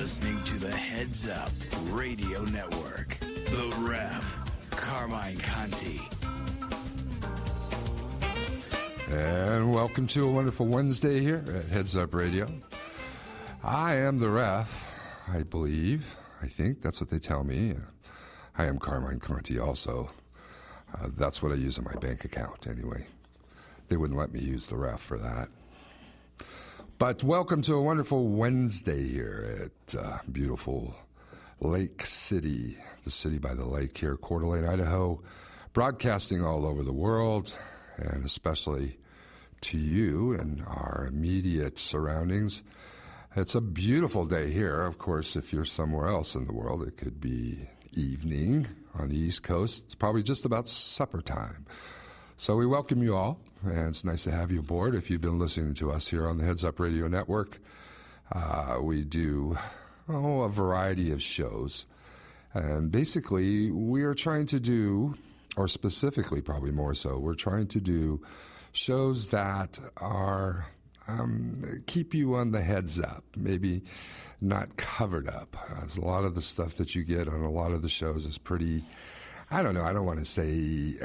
listening to the Heads Up Radio Network. The Ref, Carmine Conti. And welcome to a wonderful Wednesday here at Heads Up Radio. I am the Ref, I believe. I think that's what they tell me. I am Carmine Conti also. That's what I use in my bank account anyway. They wouldn't let me use the Ref for that. But welcome to a wonderful Wednesday here at beautiful Lake City, the city by the lake here, Coeur d'Alene, Idaho, broadcasting all over the world, and especially to you and our immediate surroundings. It's a beautiful day here. Of course, if you're somewhere else in the world, it could be evening on the East Coast. It's probably just about supper time. So we welcome you all, and it's nice to have you aboard. If you've been listening to us here on the Heads Up Radio Network, we do a variety of shows. And basically, we are trying to do, or specifically probably more so, we're trying to do shows that are keep you on the heads up, maybe not covered up. As a lot of the stuff that you get on a lot of the shows is pretty, I don't know, I don't want to say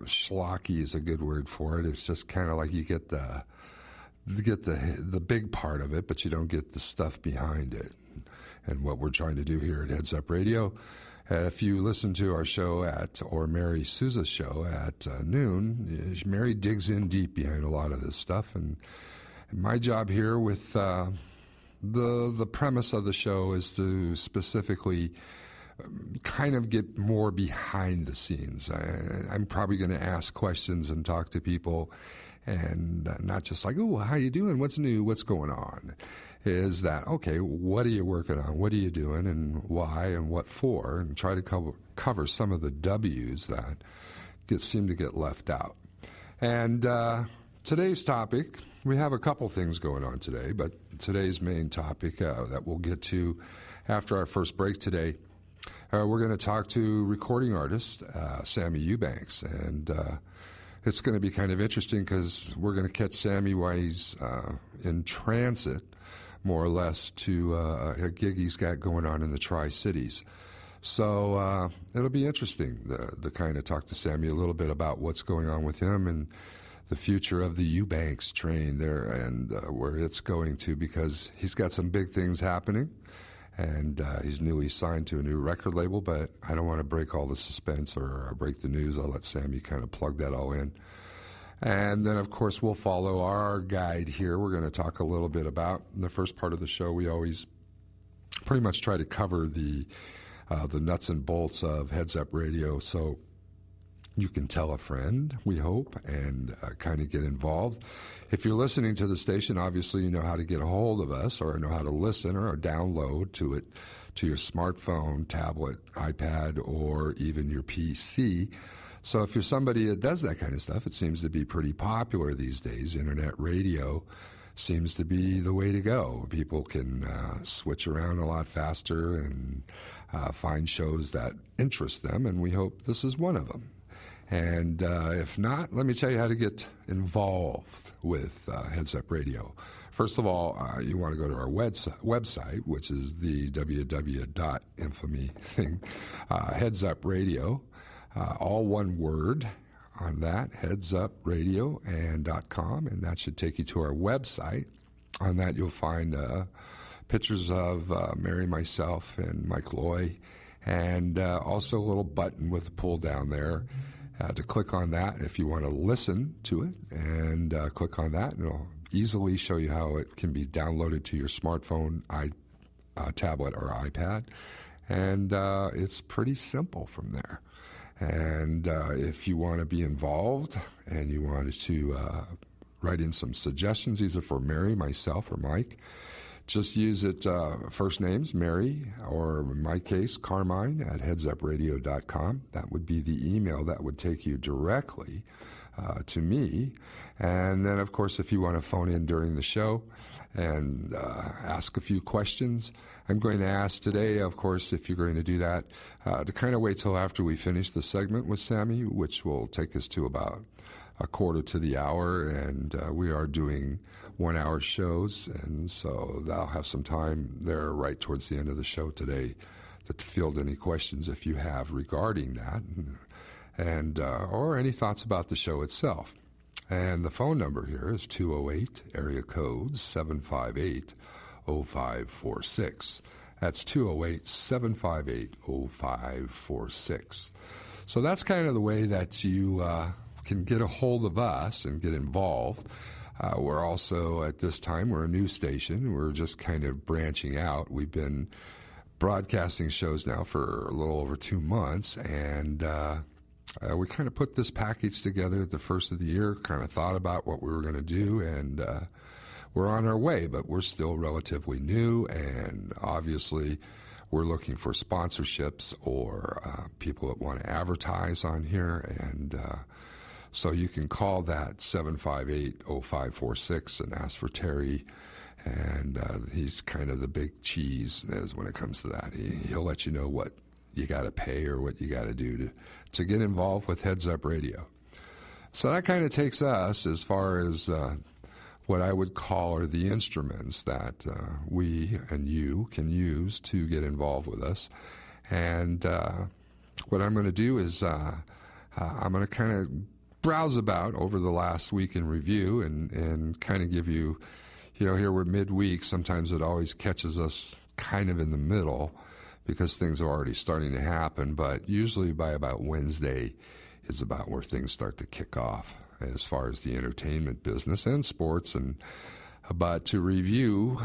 schlocky is a good word for it. It's just kind of like you get the big part of it, but you don't get the stuff behind it. And what we're trying to do here at Heads Up Radio, if you listen to our show or Mary Souza's show at noon, Mary digs in deep behind a lot of this stuff. And my job here with the premise of the show is to specifically kind of get more behind the scenes. I'm probably going to ask questions and talk to people, and not just like, oh, how you doing? What's new? What's going on? Is that, okay, what are you working on? What are you doing, and why, and what for? And try to cover some of the W's that seem to get left out. And today's topic, we have a couple things going on today, but today's main topic that we'll get to after our first break today, we're going to talk to recording artist Sammy Eubanks, and it's going to be kind of interesting because we're going to catch Sammy while he's in transit, more or less, to a gig he's got going on in the Tri-Cities. So it'll be interesting to kind of talk to Sammy a little bit about what's going on with him and the future of the Eubanks train there and where it's going to, because he's got some big things happening. And he's newly signed to a new record label, but I don't want to break all the suspense or break the news. I'll let Sammy kind of plug that all in. And then, of course, we'll follow our guide here. We're going to talk a little bit about, in the first part of the show, we always pretty much try to cover the nuts and bolts of Heads Up Radio, so you can tell a friend, we hope, and kind of get involved. If you're listening to the station, obviously you know how to get a hold of us, or know how to listen or download to it to your smartphone, tablet, iPad, or even your PC. So if you're somebody that does that kind of stuff, it seems to be pretty popular these days. Internet radio seems to be the way to go. People can switch around a lot faster and find shows that interest them, and we hope this is one of them. And if not, let me tell you how to get involved with Heads Up Radio. First of all, you want to go to our website, which is the www.infamy thing, Heads Up Radio, all one word on that, headsupradio and .com, and that should take you to our website. On that, you'll find pictures of Mary, myself, and Mike Loy, and also a little button with a pull down there. To click on that if you want to listen to it, and click on that, and it'll easily show you how it can be downloaded to your smartphone, tablet, or iPad, and it's pretty simple from there. And if you want to be involved and you wanted to write in some suggestions, either for Mary, myself, or Mike, just use it, first names, Mary, or in my case, Carmine at headsupradio.com. That would be the email that would take you directly to me. And then, of course, if you want to phone in during the show and ask a few questions, I'm going to ask today, of course, if you're going to do that, to kind of wait till after we finish the segment with Sammy, which will take us to about a quarter to the hour, and we are doing 1-hour shows, and so I'll have some time there right towards the end of the show today to field any questions if you have regarding that, and or any thoughts about the show itself. And the phone number here is 208, area code 758-0546. That's 208-758-0546. So that's kind of the way that you can get a hold of us and get involved. We're also, at this time, we're a new station. We're just kind of branching out. We've been broadcasting shows now for a little over 2 months, and we kind of put this package together at the first of the year, kind of thought about what we were going to do, and we're on our way, but we're still relatively new, and obviously we're looking for sponsorships or people that want to advertise on here, and so you can call that 758-0546 and ask for Terry, and he's kind of the big cheese as when it comes to that. He'll let you know what you got to pay or what you got to do to get involved with Heads Up Radio. So that kind of takes us as far as what I would call are the instruments that we and you can use to get involved with us. And what I'm going to do is I'm going to kind of browse about over the last week in review and kind of give you, here we're midweek. Sometimes it always catches us kind of in the middle because things are already starting to happen. But usually by about Wednesday is about where things start to kick off as far as the entertainment business and sports. But to review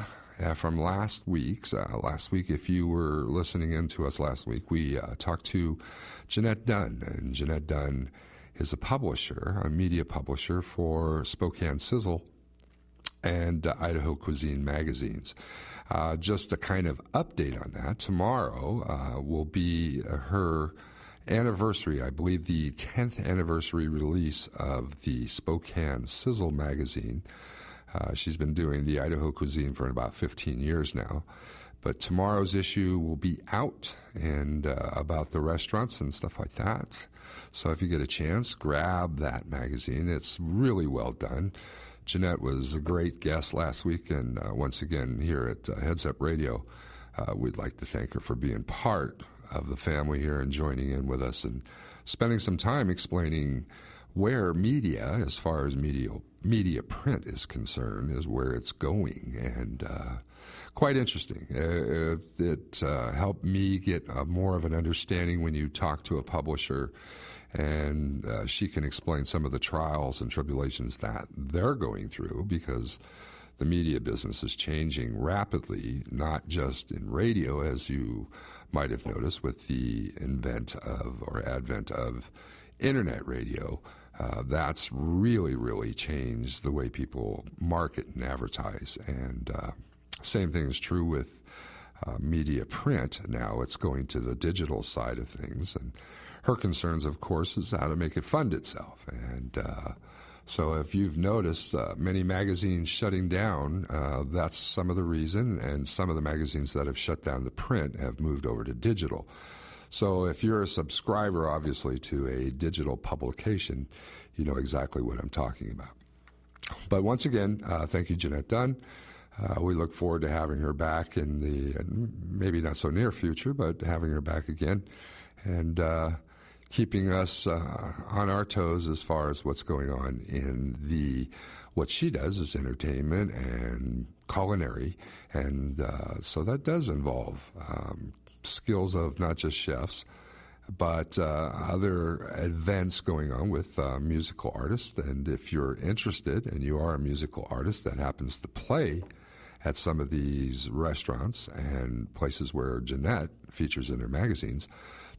from last week, if you were listening in to us last week, we talked to Jeanette Dunn, and Jeanette Dunn is a publisher, a media publisher for Spokane Sizzle and Idaho Cuisine magazines. Just a kind of update on that, tomorrow will be her anniversary, I believe the 10th anniversary release of the Spokane Sizzle magazine. She's been doing the Idaho Cuisine for about 15 years now. But tomorrow's issue will be out and about the restaurants and stuff like that. So if you get a chance, grab that magazine. It's really well done. Jeanette was a great guest last week, and once again here at Heads Up Radio, we'd like to thank her for being part of the family here and joining in with us and spending some time explaining where media, as far as media print is concerned, is where it's going, and quite interesting. It helped me get more of an understanding when you talk to a publisher, and she can explain some of the trials and tribulations that they're going through, because the media business is changing rapidly, not just in radio, as you might have noticed with the advent of internet radio. That's really, really changed the way people market and advertise. And same thing is true with media print. Now it's going to the digital side of things. And her concerns, of course, is how to make it fund itself. And so if you've noticed many magazines shutting down, that's some of the reason. And some of the magazines that have shut down the print have moved over to digital. So if you're a subscriber, obviously, to a digital publication, you know exactly what I'm talking about. But once again, thank you, Jeanette Dunn. We look forward to having her back in the maybe not so near future, but having her back again and keeping us on our toes as far as what's going on in what she does is entertainment and culinary. And so that does involve skills of not just chefs, but other events going on with musical artists. And if you're interested and you are a musical artist that happens to play at some of these restaurants and places where Jeanette features in her magazines,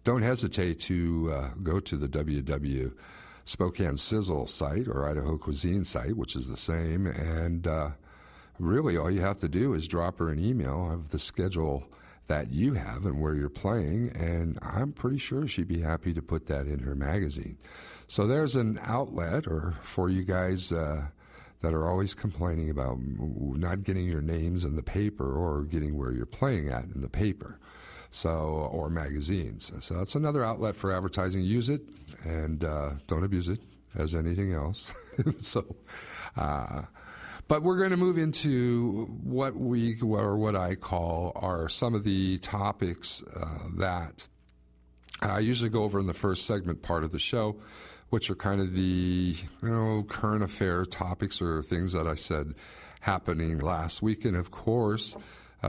don't hesitate to go to the WW Spokane Sizzle site or Idaho Cuisine site, which is the same. And really all you have to do is drop her an email of the schedule that you have and where you're playing, and I'm pretty sure she'd be happy to put that in her magazine. So there's an outlet for you guys that are always complaining about not getting your names in the paper or getting where you're playing at in the paper, or magazines. So that's another outlet for advertising. Use it, and don't abuse it. as anything else. But we're going to move into what I call are some of the topics that I usually go over in the first segment part of the show, which are kind of the current affair topics or things that I said happening last week. And of course,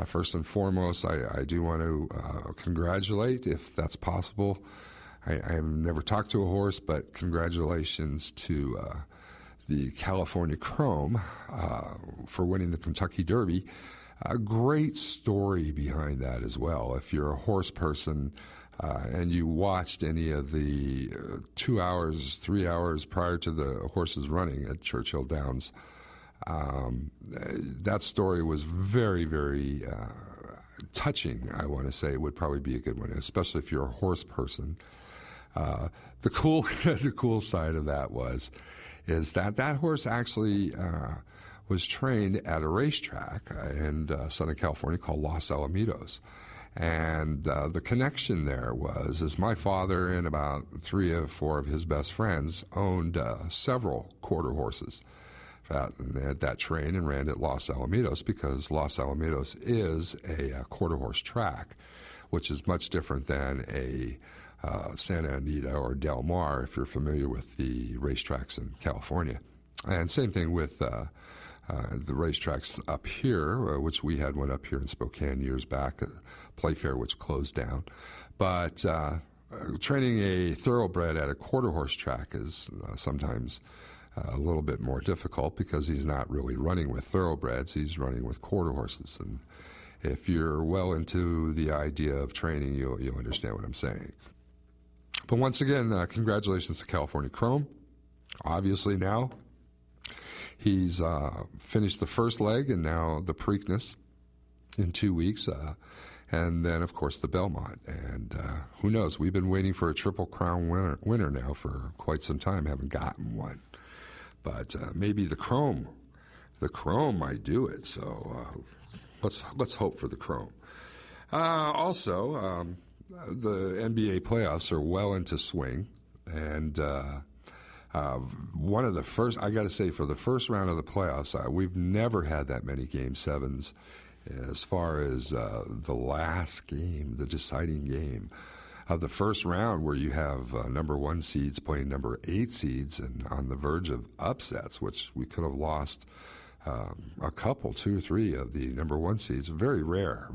first and foremost, I do want to congratulate, if that's possible. I have never talked to a horse, but congratulations to the California Chrome for winning the Kentucky Derby. A great story behind that as well. If you're a horse person and you watched any of the 2 hours, 3 hours prior to the horses running at Churchill Downs, that story was very, very touching, I want to say. Would probably be a good one, especially if you're a horse person. The cool side of that is that horse actually was trained at a racetrack in Southern California called Los Alamitos. And the connection there is my father and about 3 or 4 of his best friends owned several quarter horses that trained and ran at Los Alamitos, because Los Alamitos is a quarter horse track, which is much different than a Santa Anita or Del Mar, if you're familiar with the racetracks in California. And same thing with the racetracks up here, which we had one up here in Spokane years back, Playfair, which closed down. But training a thoroughbred at a quarter horse track is sometimes a little bit more difficult, because he's not really running with thoroughbreds, he's running with quarter horses. And if you're well into the idea of training, you'll understand what I'm saying. But once again, congratulations to California Chrome. Obviously now he's finished the first leg, and now the Preakness in 2 weeks, and then, of course, the Belmont. And who knows? We've been waiting for a Triple Crown winner now for quite some time, haven't gotten one. But maybe the Chrome might do it. So let's hope for the Chrome. Also, the NBA playoffs are well into swing, and one of the first, I got to say, for the first round of the playoffs, we've never had that many Game 7s as far as the last game, the deciding game of the first round, where you have number 1 seeds playing number 8 seeds and on the verge of upsets, which we could have lost a couple, 2 or 3 of the number 1 seeds. Very rare,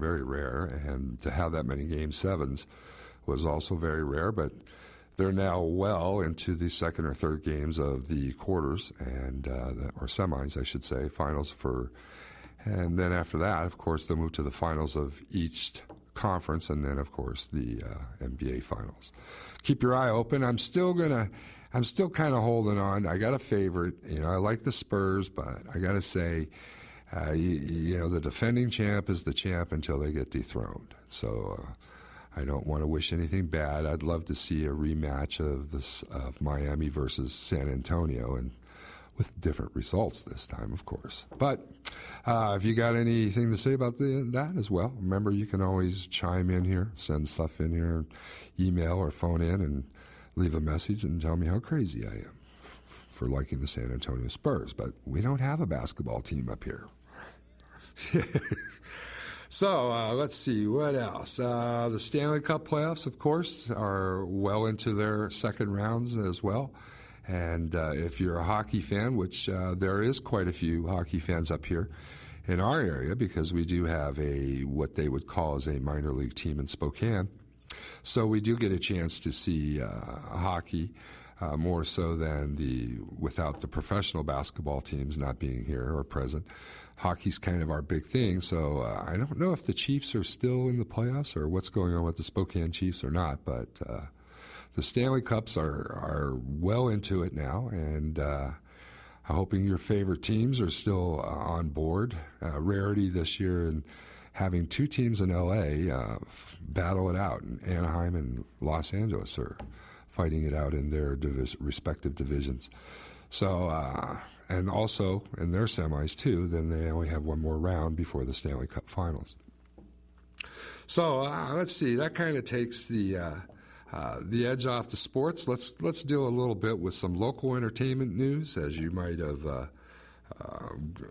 and to have that many Game 7s was also very rare, but they're now well into the second or third games of the quarters, and or semis, I should say, finals and then after that, of course, they'll move to the finals of each conference, and then, of course, the NBA finals. Keep your eye open. I'm still kind of holding on. I got a favorite. I like the Spurs, but I got to say, the defending champ is the champ until they get dethroned. So I don't want to wish anything bad. I'd love to see a rematch of Miami versus San Antonio, and with different results this time, of course. But if you got anything to say about that as well, remember, you can always chime in here, send stuff in here, email or phone in, and leave a message and tell me how crazy I am for liking the San Antonio Spurs. But we don't have a basketball team up here. So let's see, what else? The Stanley Cup playoffs, of course, are well into their second rounds as well. And if you're a hockey fan, which there is quite a few hockey fans up here in our area, because we do have what they would call as a minor league team in Spokane. So we do get a chance to see hockey more so than without the professional basketball teams not being here or present. Hockey's kind of our big thing, so I don't know if the Chiefs are still in the playoffs or what's going on with the Spokane Chiefs or not, but the Stanley Cups are well into it now, and I'm hoping your favorite teams are still on board. Rarity this year, and having 2 teams in L.A. Battle it out, and Anaheim and Los Angeles are fighting it out in their respective divisions. So, and also in their semis too, then they only have one more round before the Stanley Cup Finals. So let's see, that kind of takes the The edge off the sports. Let's deal a little bit with some local entertainment news, as you might have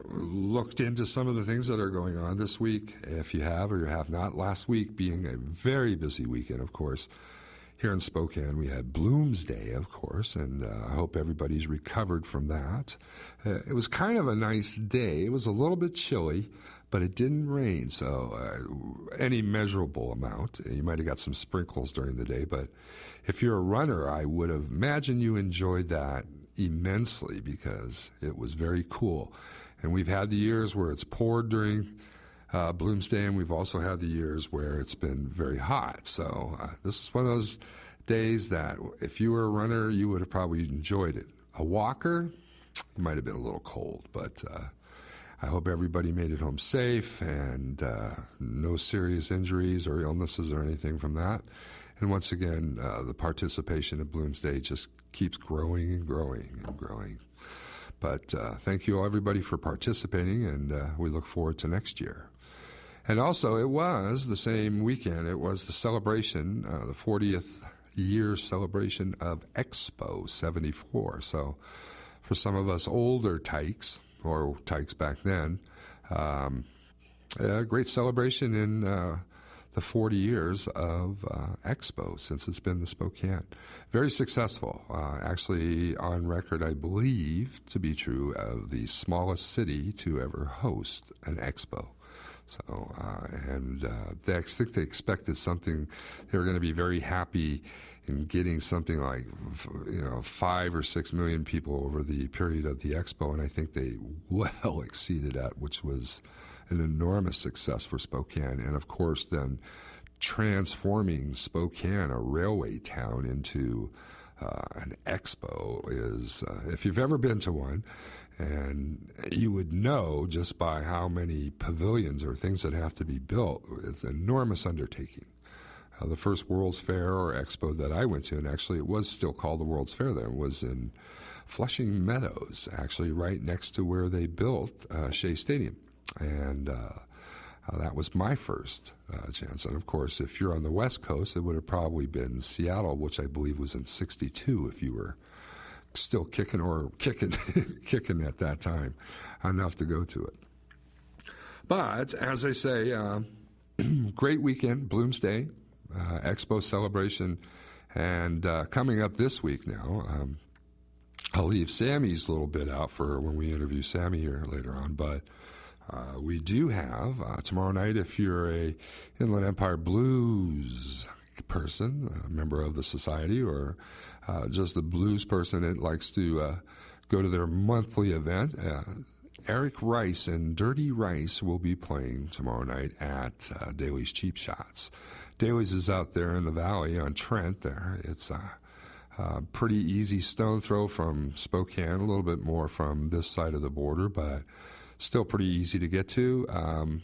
looked into some of the things that are going on this week, if you have or you have not. Last week being a very busy weekend, of course. Here in Spokane, we had Bloomsday, of course, and I hope everybody's recovered from that. It was kind of a nice day. It was a little bit chilly, but it didn't rain, so any measurable amount. You might have got some sprinkles during the day, but if you're a runner, I would have imagined you enjoyed that immensely because it was very cool. And we've had the years where it's poured during Bloomsday, and we've also had the years where it's been very hot. So this is one of those days that if you were a runner, you would have probably enjoyed it. A walker, it might have been a little cold, but I hope everybody made it home safe and no serious injuries or illnesses or anything from that. And once again, the participation at Bloomsday just keeps growing and growing and growing. But thank you, everybody, for participating, and we look forward to next year. And also, it was the same weekend. It was the celebration, the 40th year celebration of Expo 74. So for some of us older tykes, or tykes back then, a great celebration in the 40 years of Expo since it's been the Spokane. Very successful. Actually, on record, I believe to be true, of the smallest city to ever host an Expo. So, I think they expected something. They were going to be very happy in getting something like, 5 or 6 million people over the period of the Expo, and I think they well exceeded that, which was an enormous success for Spokane. And of course, then transforming Spokane, a railway town, into an Expo is, if you've ever been to one, and you would know just by how many pavilions or things that have to be built, it's an enormous undertaking. The first World's Fair or Expo that I went to, and actually it was still called the World's Fair then, was in Flushing Meadows, actually right next to where they built Shea Stadium. And that was my first chance. And of course, if you're on the West Coast, it would have probably been Seattle, which I believe was in 62 if you were still kicking at that time, enough to go to it. But as I say, great weekend, Bloomsday, Expo celebration, and coming up this week now, I'll leave Sammy's little bit out for when we interview Sammy here later on, but we do have tomorrow night, if you're a Inland Empire Blues person, a member of the society, or just a blues person that likes to go to their monthly event, Eric Rice and Dirty Rice will be playing tomorrow night at Daly's Cheap Shots. Daly's is out there in the valley on Trent there. It's a pretty easy stone throw from Spokane, a little bit more from this side of the border, but still pretty easy to get to.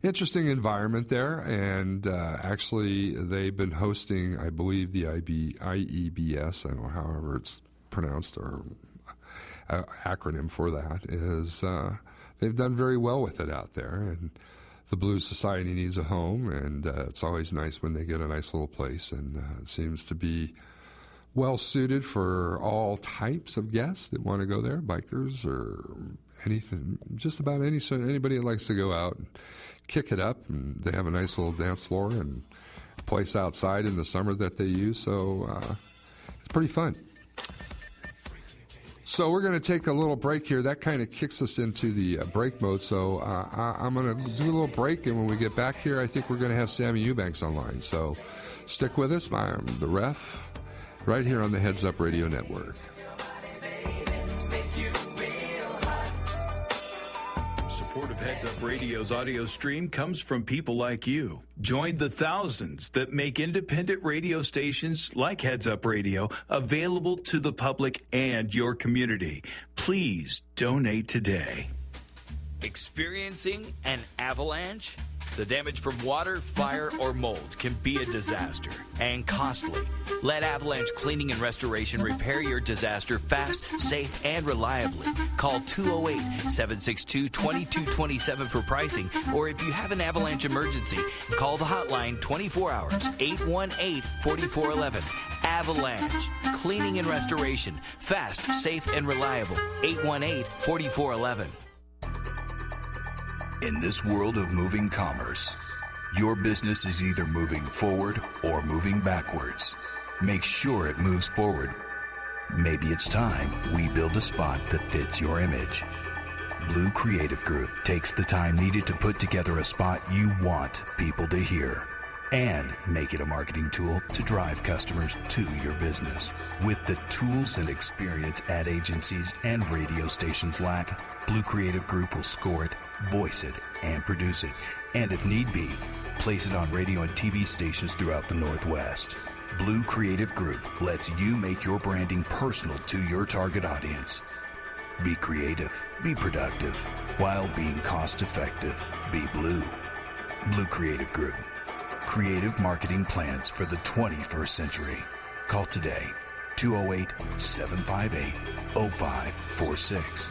Interesting environment there, and actually they've been hosting, I believe, the IEBS, I don't know however it's pronounced, or acronym for that, is they've done very well with it out there, and the Blues Society needs a home, and it's always nice when they get a nice little place, and it seems to be well suited for all types of guests that want to go there, bikers or anything, just about anybody that likes to go out and kick it up. And they have a nice little dance floor and place outside in the summer that they use, so it's pretty fun. So we're going to take a little break here. That kind of kicks us into the break mode, so I'm going to do a little break, and when we get back here, I think we're going to have Sammy Eubanks online. So stick with us. I'm the Ref, right here on the Heads Up Radio Network. Support of Heads Up Radio's audio stream comes from people like you. Join the thousands that make independent radio stations like Heads Up Radio available to the public and your community. Please donate today. Experiencing an avalanche? The damage from water, fire, or mold can be a disaster and costly. Let Avalanche Cleaning and Restoration repair your disaster fast, safe, and reliably. Call 208-762-2227 for pricing, or if you have an avalanche emergency, call the hotline 24 hours, 818-4411. Avalanche Cleaning and Restoration. Fast, safe, and reliable. 818-4411. In this world of moving commerce, your business is either moving forward or moving backwards. Make sure it moves forward. Maybe it's time we build a spot that fits your image. Blue Creative Group takes the time needed to put together a spot you want people to hear and make it a marketing tool to drive customers to your business. With the tools and experience ad agencies and radio stations lack, Blue Creative Group will score it, voice it, and produce it, and if need be, place it on radio and TV stations throughout the Northwest. Blue Creative Group lets you make your branding personal to your target audience. Be creative, be productive, while being cost-effective. Be Blue. Blue Creative Group. Creative marketing plans for the 21st century. Call today, 208-758-0546.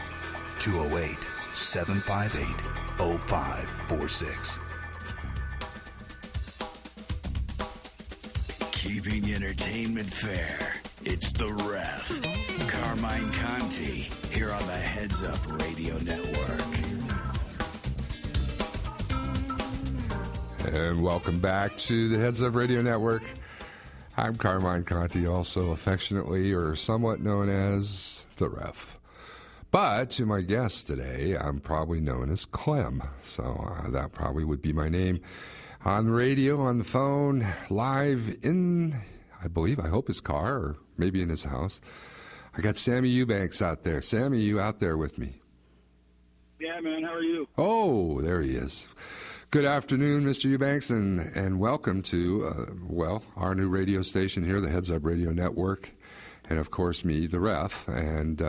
208-758-0546. Keeping entertainment fair. It's The Ref. Carmine Conti, here on the Heads Up Radio Network. And welcome back to the Heads Up Radio Network. I'm Carmine Conti, also affectionately or somewhat known as The Ref. But to my guest today, I'm probably known as Clem. So that probably would be my name on the radio, on the phone, live in, I hope his car or maybe in his house. I got Sammy Eubanks out there. Sammy, you out there with me? Yeah, man. How are you? Oh, there he is. Good afternoon, Mr. Eubanks, and welcome to, our new radio station here, the Heads Up Radio Network, and, of course, me, The Ref, and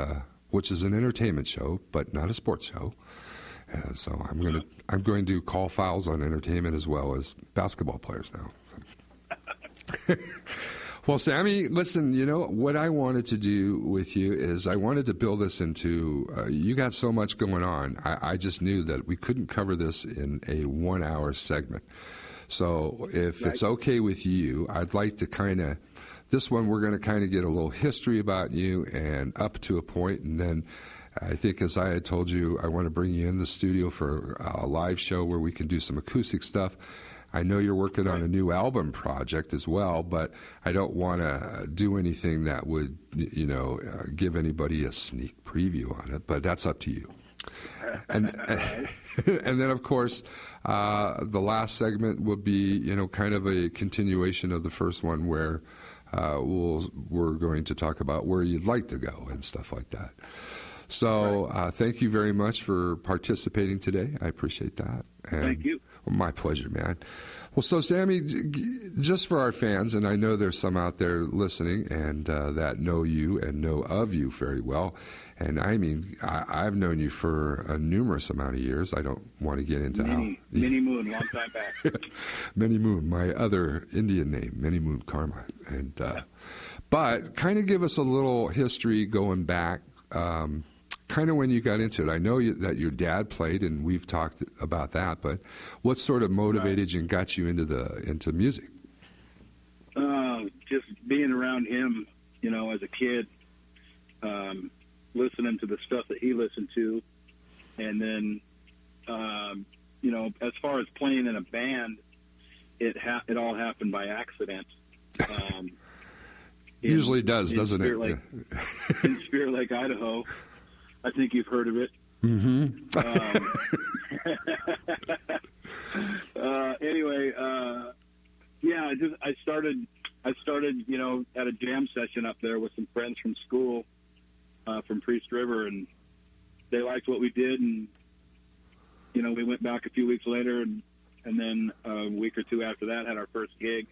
which is an entertainment show, but not a sports show. So I'm going to call fouls on entertainment as well as basketball players now. Well, Sammy, listen, you know, what I wanted to do with you is I wanted to build this into, you got so much going on. I just knew that we couldn't cover this in a 1 hour segment. So if it's okay with you, I'd like to this one we're going to kind of get a little history about you and up to a point, and then I think, as I had told you, I want to bring you in the studio for a live show where we can do some acoustic stuff. I know you're working on a new album project as well, but I don't want to do anything that would, give anybody a sneak preview on it, but that's up to you. And then, of course, the last segment will be, kind of a continuation of the first one where we're going to talk about where you'd like to go and stuff like that. So thank you very much for participating today. I appreciate that. And, thank you. Well, my pleasure, man. Well, so, Sammy, just for our fans, and I know there's some out there listening and that know you and know of you very well, and I mean, I've known you for a numerous amount of years. I don't want to get into Many Moon, long time back. Many Moon, my other Indian name, Many Moon Carmine. And but kind of give us a little history going back, kind of when you got into it. I know that your dad played, and we've talked about that, but what sort of motivated you and got you into music? Just being around him, as a kid, listening to the stuff that he listened to, and then, as far as playing in a band, it all happened by accident. Usually does, doesn't it? In Spirit Lake, Idaho. I think you've heard of it. Mm-hmm. Anyway, I started, at a jam session up there with some friends from school, from Priest River, and they liked what we did, and we went back a few weeks later, and then a week or two after that had our first gig.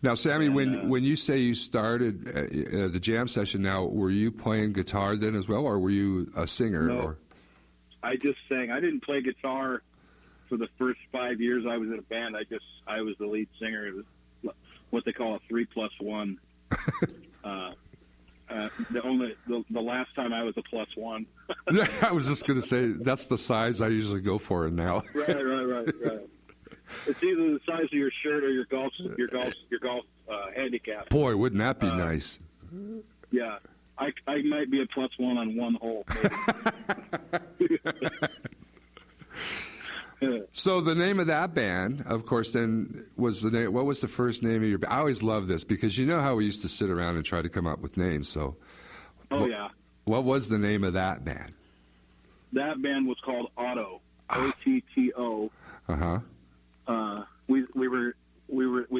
Now, Sammy, when you say you started the jam session, now, were you playing guitar then as well, or were you a singer? No, I just sang. I didn't play guitar for the first 5 years I was in a band, I was the lead singer. It was what they call a 3+1. The last time I was a +1. I was just going to say that's the size I usually go for now. Right. It's either the size of your shirt or your golf handicap. Boy, wouldn't that be nice? Yeah, I might be a +1 on one hole. So the name of that band, of course, then was the name. What was the first name of your band? I always love this because you know how we used to sit around and try to come up with names. So, what was the name of that band? That band was called Otto. OTTO. We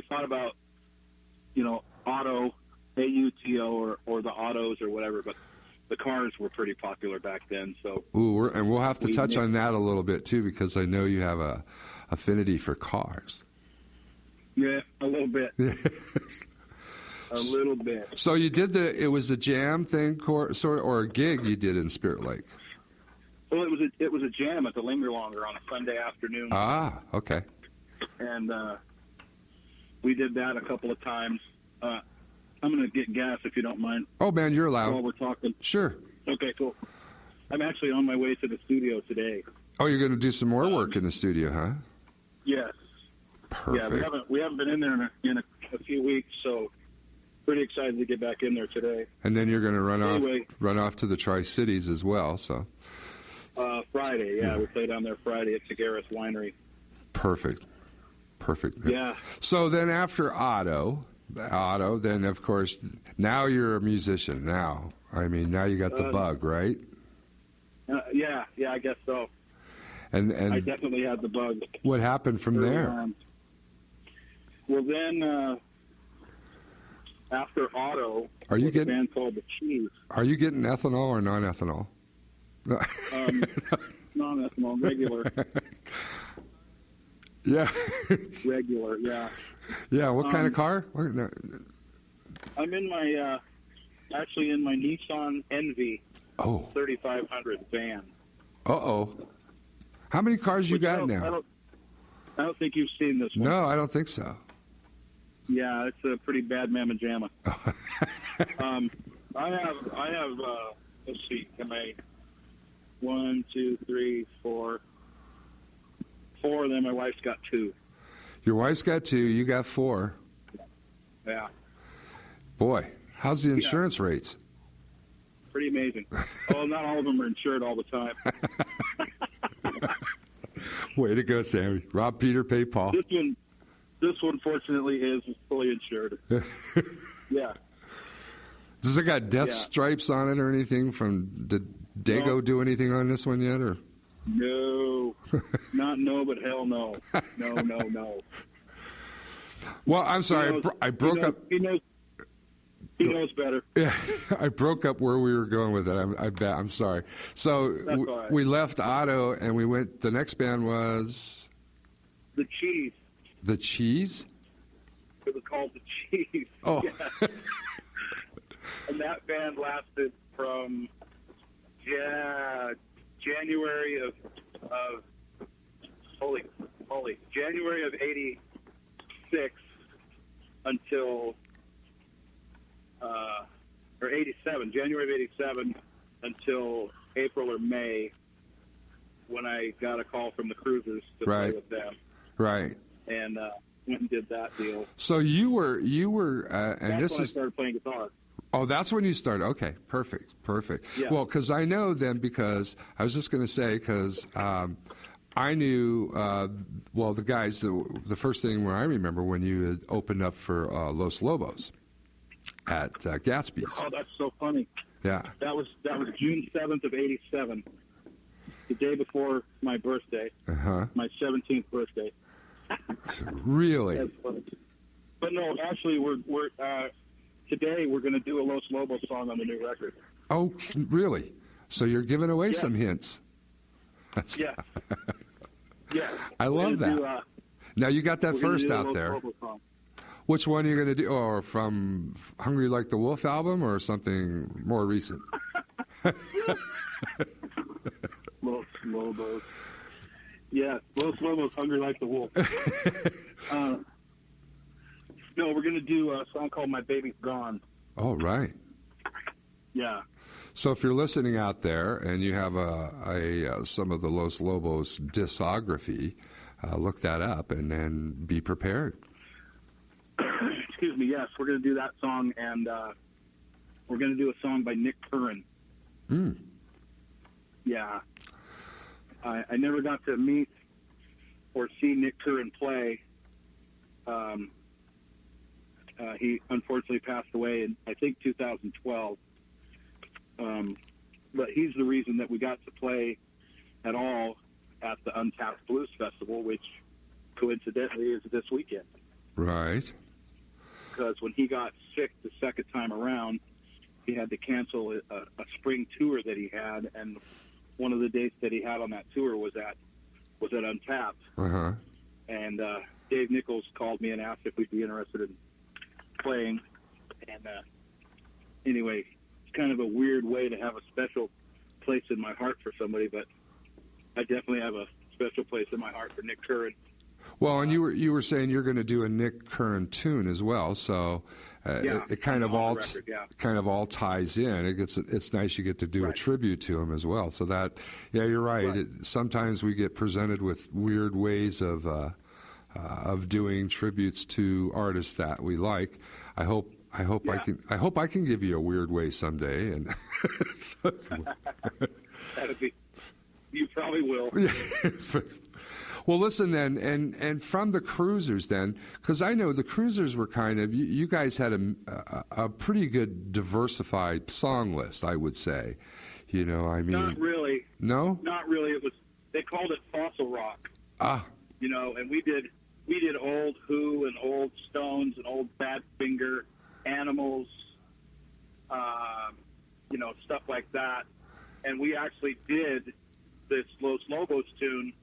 thought about, Auto, AUTO, or the Autos or whatever, but the cars were pretty popular back then. So and we'll have to touch on that a little bit too, because I know you have a affinity for cars. Yeah, a little bit. A little bit. So you did it was a jam thing, sort of, or a gig you did in Spirit Lake? Well, it was a jam at the Linger Longer on a Sunday afternoon. Ah, okay. And we did that a couple of times. I'm going to get gas if you don't mind. Oh, man, you're allowed. While we're talking. Sure. Okay, cool. I'm actually on my way to the studio today. Oh, you're going to do some more work in the studio, huh? Yes. Perfect. Yeah, we haven't been in there in a few weeks, so pretty excited to get back in there today. And then you're going to run off to the Tri-Cities as well, so. Friday, yeah. We play down there Friday at Sagaris Winery. Perfect. Yeah. So then after Otto, then of course, now you're a musician. Now you got the bug, right? Yeah, I guess so. And I definitely had the bug. What happened from there? Well, then after Otto, a band called The Cheese. Are you getting ethanol or non-ethanol? Non-ethanol, regular. Yeah. Regular, yeah. Yeah, what kind of car? I'm in my, actually in my Nissan Envy 3500 van. Uh-oh. How many cars you got now? I don't think you've seen this one. No, I don't think so. Yeah, it's a pretty bad mamma jamma. I have, let's see, am I 1, 2, 3, 4, and then my wife's got 2. Your wife's got 2, you got 4. Yeah. Boy, how's the insurance rates? Pretty amazing. Oh, not all of them are insured all the time. Way to go, Sammy. Rob Peter, pay Paul. This one fortunately is fully insured. Yeah. Does it got death stripes on it or anything? Did Dago do anything on this one yet? Or no, not no, but hell no, no. Well, I'm sorry, I broke up. He knows better. Yeah, I broke up where we were going with it. I'm sorry. So right. We left Otto and we went. The next band was The Cheese. The Cheese. It was called The Cheese. Oh. Yeah. And that band lasted from January of January of '86 until or '87, January of '87 until April or May, when I got a call from the Cruisers to play with them. Right. And went and did that deal. So you were, and that's when I started playing guitar. Oh, that's when you started. Okay, perfect. Yeah. Well, because I know then, because I was just going to say, because I knew, the guys, the first thing where I remember when you had opened up for Los Lobos at Gatsby's. Oh, that's so funny. Yeah. That was June 7th of '87, the day before my birthday, my 17th birthday. Really? That's funny. But no, actually, we're today we're going to do a Los Lobos song on the new record. Oh, really? So you're giving away some hints. Yeah. Yeah. I love that. Now you got that first out there. Which one are you going to do? Or from Hungry Like the Wolf album or something more recent? Los Lobos. Yeah, Los Lobos, Hungry Like the Wolf. No, we're going to do a song called My Baby's Gone. Oh, right. Yeah. So if you're listening out there and you have some of the Los Lobos discography, look that up and then be prepared. Excuse me, yes, we're going to do that song, and we're going to do a song by Nick Curran. Yeah. I never got to meet or see Nick Curran play. He unfortunately passed away in, I think, 2012. But he's the reason that we got to play at all at the Untapped Blues Festival, which coincidentally is this weekend. Right. Because when he got sick the second time around, he had to cancel a spring tour that he had, and one of the dates that he had on that tour was at Untapped. Uh-huh. And Dave Nichols called me and asked if we'd be interested in playing. And anyway, it's kind of a weird way to have a special place in my heart for somebody, but I definitely have a special place in my heart for Nick Curran. Well, and you were saying you're going to do a Nick Curran tune as well, so it kind of all ties in. It's nice you get to do a tribute to him as well. So that, yeah, you're right. Sometimes we get presented with weird ways of doing tributes to artists that we like. I hope I can give you a weird way someday, and that'd be. You probably will. Well, listen then, and from the Cruisers then, because I know the Cruisers were kind of, you guys had a pretty good diversified song list, I would say. You know, I mean. Not really. No? Not really. They called it fossil rock. Ah. You know, and we did old Who and old Stones and old Badfinger, Animals, you know, stuff like that. And we actually did this Los Lobos tune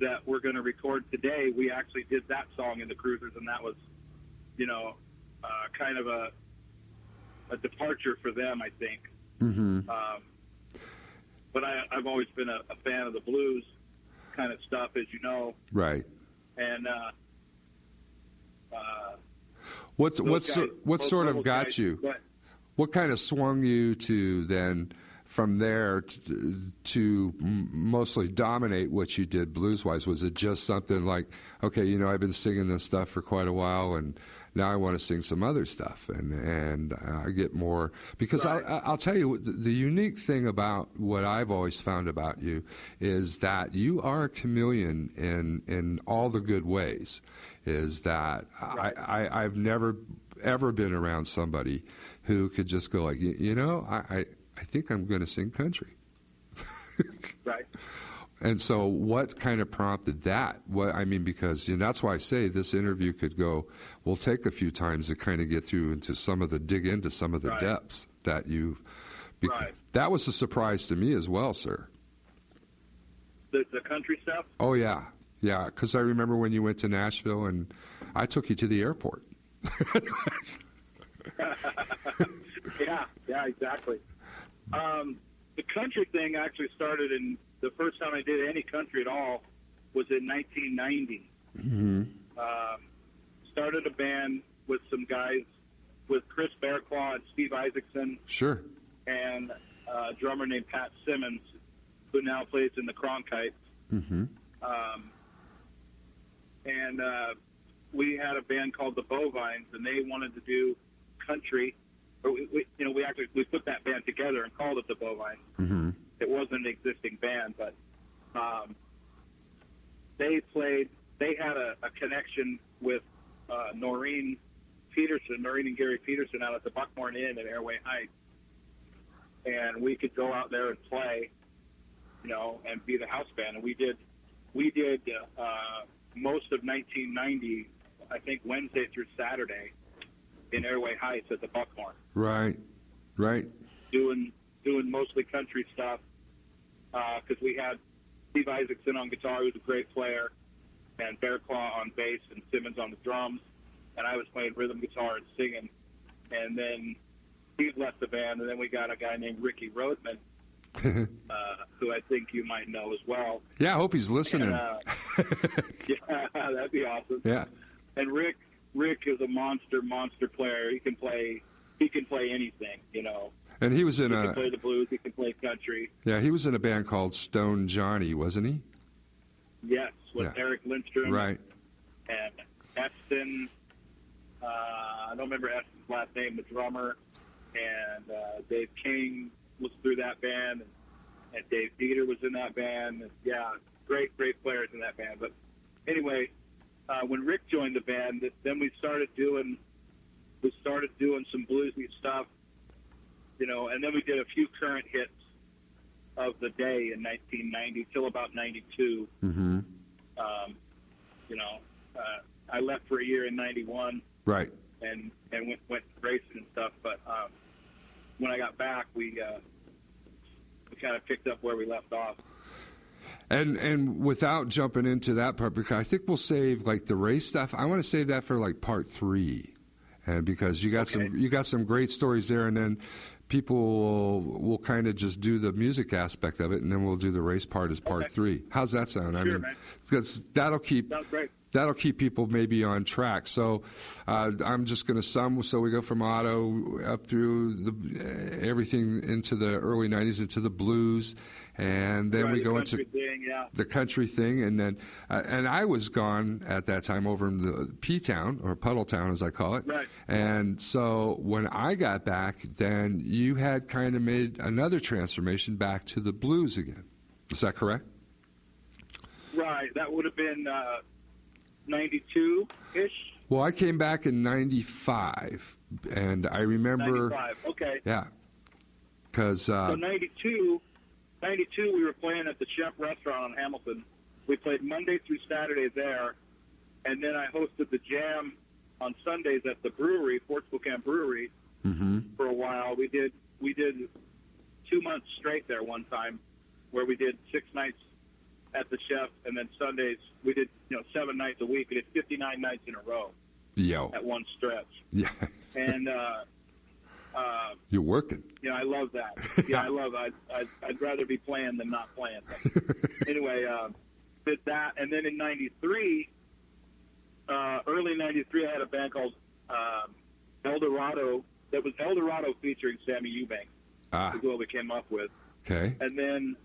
that we're going to record today. We actually did that song in the Cruisers, and that was, you know, kind of a departure for them, I think. Mm-hmm. But I've always been a fan of the blues kind of stuff, as you know. Right. And what sort of got guys, you? What kind of swung you to then? From there to mostly dominate what you did blues-wise? Was it just something like, okay, you know, I've been singing this stuff for quite a while, and now I want to sing some other stuff, and I get more, because I'll tell you, the unique thing about what I've always found about you is that you are a chameleon in all the good ways, is that I've never, ever been around somebody who could just go like, you know, I think I'm going to sing country. Right. And so what kind of prompted that? Because that's why I say this interview will take a few times to kind of get through dig into some of the depths that you, that was a surprise to me as well, sir. The country stuff? Oh, yeah. Yeah, because I remember when you went to Nashville and I took you to the airport. Yeah, exactly. The country thing actually started the first time I did any country at all was in 1990. Mm-hmm. Started a band with some guys, with Chris Bearclaw and Steve Isaacson. Sure. And a drummer named Pat Simmons, who now plays in the Cronkites. Mm-hmm. And we had a band called the Bovines, and they wanted to do country. We put that band together and called it the Bovines. Mm-hmm. It wasn't an existing band, but they had a connection with Noreen and Gary Peterson out at the Buckhorn Inn at Airway Heights. And we could go out there and play, you know, and be the house band. And we did most of 1990, I think Wednesday through Saturday, in Airway Heights at the Buckhorn. Right. Doing mostly country stuff, because we had Steve Isaacson on guitar, who was a great player, and Bearclaw on bass, and Simmons on the drums, and I was playing rhythm guitar and singing. And then Steve left the band, and then we got a guy named Ricky Roadman, who I think you might know as well. Yeah, I hope he's listening. And, yeah, that'd be awesome. Yeah. And Rick is a monster player. He can play anything, you know. And he was in he can play the blues. He can play country. Yeah, he was in a band called Stone Johnny, wasn't he? Yes, with Eric Lindstrom. Right. And Eston. I don't remember Eston's last name, the drummer. And Dave King was through that band, and Dave Dieter was in that band. And, yeah, great players in that band. But anyway, when Rick joined the band, then we started doing some bluesy stuff, you know, and then we did a few current hits of the day in 1990 till about 92. Mm-hmm. You know, I left for a year in 91. Right. And went racing and stuff, but when I got back, we kind of picked up where we left off. And without jumping into that part, because I think we'll save like the race stuff. I want to save that for like part 3, and because you got some great stories there, and then people will kind of just do the music aspect of it, and then we'll do the race part as part 3. How's that sound? Sure, I mean, man. that'll keep. Sounds great. That'll keep people maybe on track. So I'm just going to sum. So we go from Otto up through everything into the early 90s, into the blues, and then we go into the country thing. And then and I was gone at that time over in the P-Town, or Puddle Town as I call it. Right. And so when I got back, then you had kind of made another transformation back to the blues again. Is that correct? Right. That would have been 92-ish. Well, I came back in 95, and I remember... 95, okay. Yeah. Because... so 92, we were playing at the Chef Restaurant on Hamilton. We played Monday through Saturday there, and then I hosted the jam on Sundays at the brewery, Fort Spokane Brewery, for a while. We did 2 months straight there one time, where we did 6 nights at the Chef, and then Sundays we did 7 nights a week. We did 59 nights in a row. At one stretch. Yeah. And you're working. Yeah, I love that. Yeah, I love it. I'd rather be playing than not playing. But anyway, did that, and then in 93, early 93, I had a band called El Dorado. That was El Dorado featuring Sammy Eubanks. Is what we came up with. Okay. And then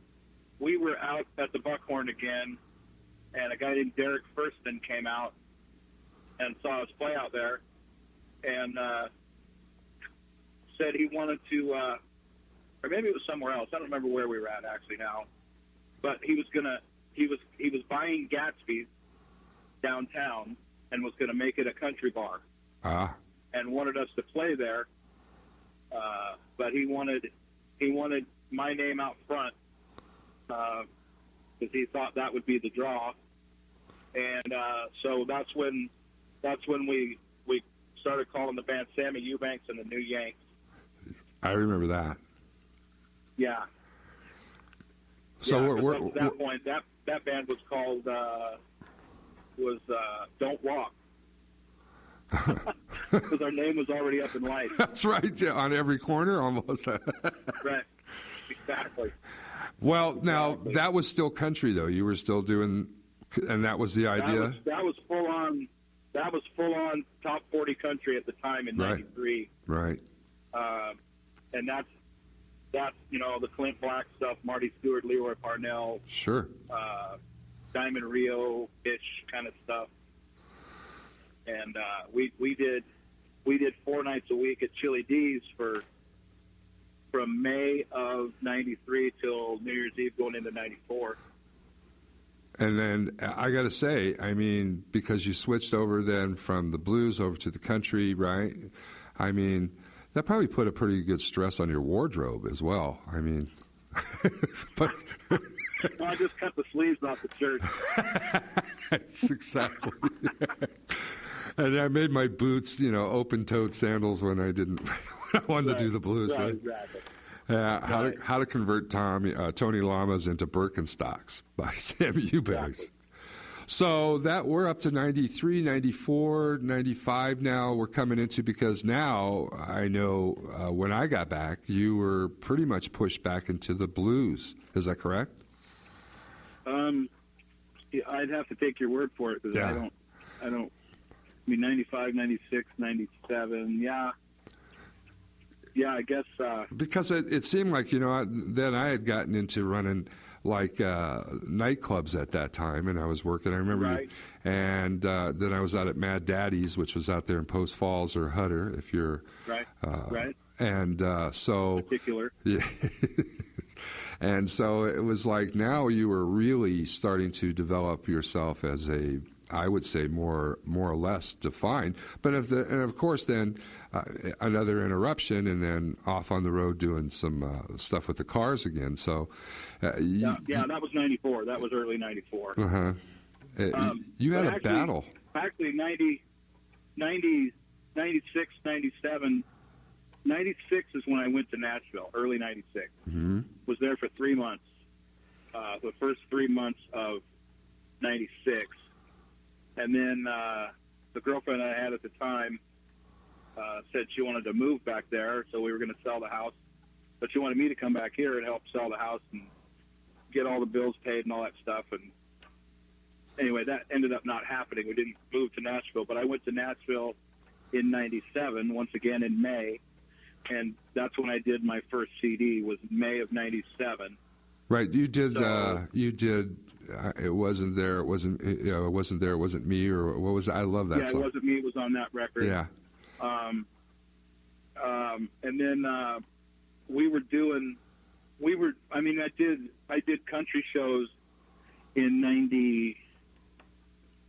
we were out at the Buckhorn again, and a guy named Derek Furston came out and saw us play out there, and said he wanted to, or maybe it was somewhere else. I don't remember where we were at actually now, but he was buying Gatsby's downtown and was going to make it a country bar, and wanted us to play there, but he wanted my name out front. Because he thought that would be the draw, and so that's when we started calling the band Sammy Eubanks and the New Yanks. I remember that. Yeah. So at that point, that band was called Don't Walk, because our name was already up in lights. That's right, yeah, on every corner almost. Right. Exactly. Well, now that was still country, though. You were still doing, and that was the idea. That was full on. That was full on top 40 country at the time in '93. Right. And that's the Clint Black stuff, Marty Stewart, Leroy Parnell. Sure. Diamond Rio-ish kind of stuff. And we did 4 nights a week at Chili D's from May of 93 till New Year's Eve going into 94. And then I got to say, I mean, because you switched over then from the blues over to the country, right? I mean, that probably put a pretty good stress on your wardrobe as well. I mean, but I just cut the sleeves off the shirt. That's exactly. And I made my boots, open-toed sandals when I wanted to do the blues, right? Exactly. How to convert Tony Lamas into Birkenstocks by Sammy Eubanks. Exactly. So we're up to 93, 94, 95 now we're coming into, because now I know when I got back, you were pretty much pushed back into the blues. Is that correct? Yeah, I'd have to take your word for it because I don't. I mean, 95, 96, 97. Yeah, I guess. Because it seemed like, then I had gotten into running like nightclubs at that time, and I was working. I remember, right. And then I was out at Mad Daddy's, which was out there in Post Falls or Hutter, if you're right. Right. And so particular. Yeah. And so it was like now you were really starting to develop yourself as a, I would say, more or less defined. But and of course then another interruption, and then off on the road doing some stuff with the cars again. So that was 94. That was early 94. Uh-huh. You had a battle. Actually, 90, 96, 97. 96 is when I went to Nashville, early 96. Mm-hmm. Was there for 3 months. The first 3 months of 96. And then the girlfriend I had at the time said she wanted to move back there, so we were going to sell the house. But she wanted me to come back here and help sell the house and get all the bills paid and all that stuff. And anyway, that ended up not happening. We didn't move to Nashville, but I went to Nashville in 97, once again in May. And that's when I did my first CD, was May of 97. Right, you did. It wasn't there. It wasn't. It wasn't there. It wasn't me, or what was it? I love that song. It wasn't me. It was on that record. Yeah. And then I did country shows in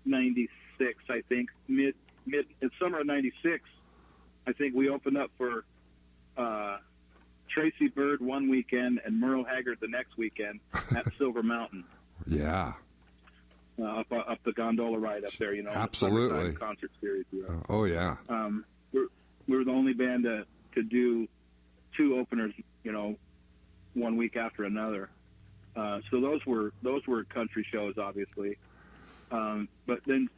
96. I think mid in summer of 96. I think we opened up for Tracy Byrd one weekend and Merle Haggard the next weekend at Silver Mountain. Yeah. Up the gondola ride up there, Absolutely. The concert series. Oh yeah. We were the only band to do 2 openers, one week after another. So those were country shows, obviously. But then,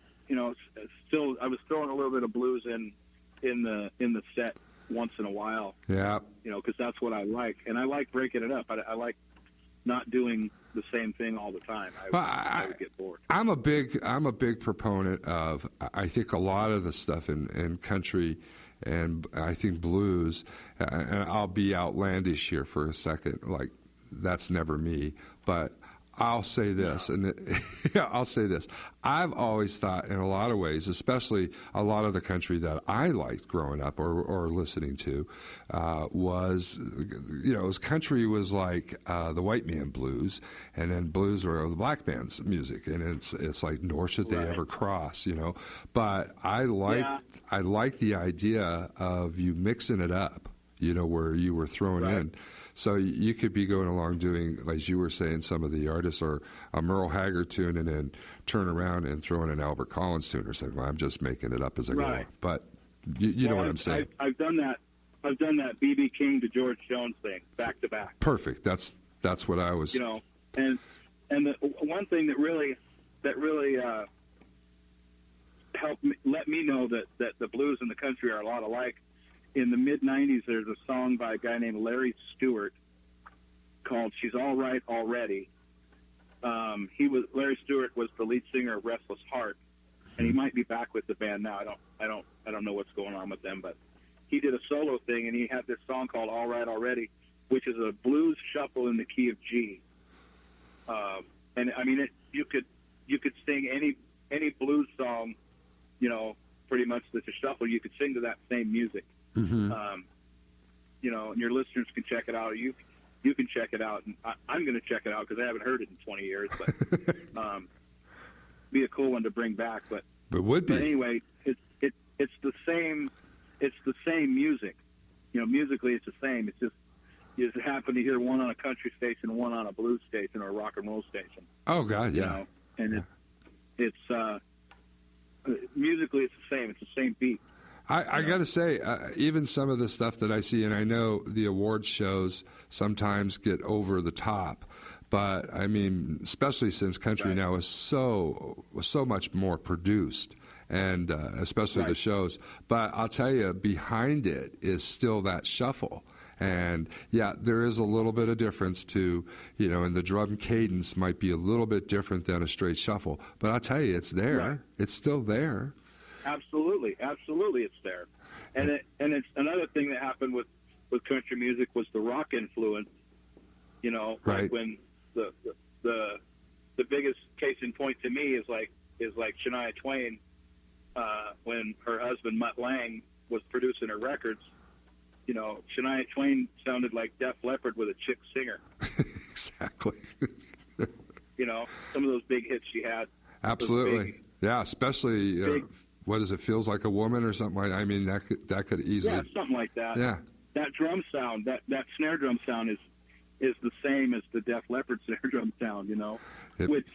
still I was throwing a little bit of blues in the set once in a while. Yeah. Because that's what I like, and I like breaking it up. I like not doing the same thing all the time. I would get bored. I'm a big proponent of, I think a lot of the stuff in country and I think blues, and I'll be outlandish here for a second, like that's never me, but I'll say this, I'll say this. I've always thought, in a lot of ways, especially a lot of the country that I liked growing up or listening to, was, country was like the white man blues, and then blues were the black man's music, and it's like nor should they ever cross, But I liked the idea of you mixing it up, where you were throwing in. So you could be going along doing, as you were saying, some of the artists, or a Merle Haggard tune, and then turn around and throw in an Albert Collins tune, or something. Well, I'm just making it up as I go along. But you know what I'm saying. I've done that. I've done that B.B. King to George Jones thing back to back. Perfect. That's what I was. And the one thing that really helped let me know that the blues and the country are a lot alike. In the mid-'90s, there's a song by a guy named Larry Stewart called "She's All Right Already." Larry Stewart was the lead singer of Restless Heart, and he might be back with the band now. I don't know what's going on with them, but he did a solo thing, and he had this song called "All Right Already," which is a blues shuffle in the key of G. And I mean, you could sing any blues song, pretty much that's a shuffle. You could sing to that same music. Mm-hmm. And your listeners can check it out. Or you can check it out, and I'm going to check it out because I haven't heard it in 20 years. But be a cool one to bring back. But would be. But anyway, it's the same. It's the same music. Musically, it's the same. It's just you just happen to hear one on a country station, one on a blues station, or a rock and roll station. Oh God, yeah. And it's musically, it's the same. It's the same beat. I got to say, even some of the stuff that I see, and I know the awards shows sometimes get over the top, but I mean, especially since country now is so much more produced, and especially the shows. But I'll tell you, behind it is still that shuffle. And yeah, there is a little bit of difference to, and the drum cadence might be a little bit different than a straight shuffle. But I'll tell you, it's there. Right. It's still there. Absolutely, it's there. And it's another thing that happened with country music was the rock influence. Right. Like when the biggest case in point to me is like Shania Twain, when her husband Mutt Lange was producing her records. Shania Twain sounded like Def Leppard with a chick singer. Exactly. Some of those big hits she had. Absolutely. Yeah, especially what is it? Feels Like a Woman or something like that. I mean, that could easily. Yeah, something like that. Yeah. That drum sound, that snare drum sound is the same as the Def Leppard snare drum sound. Which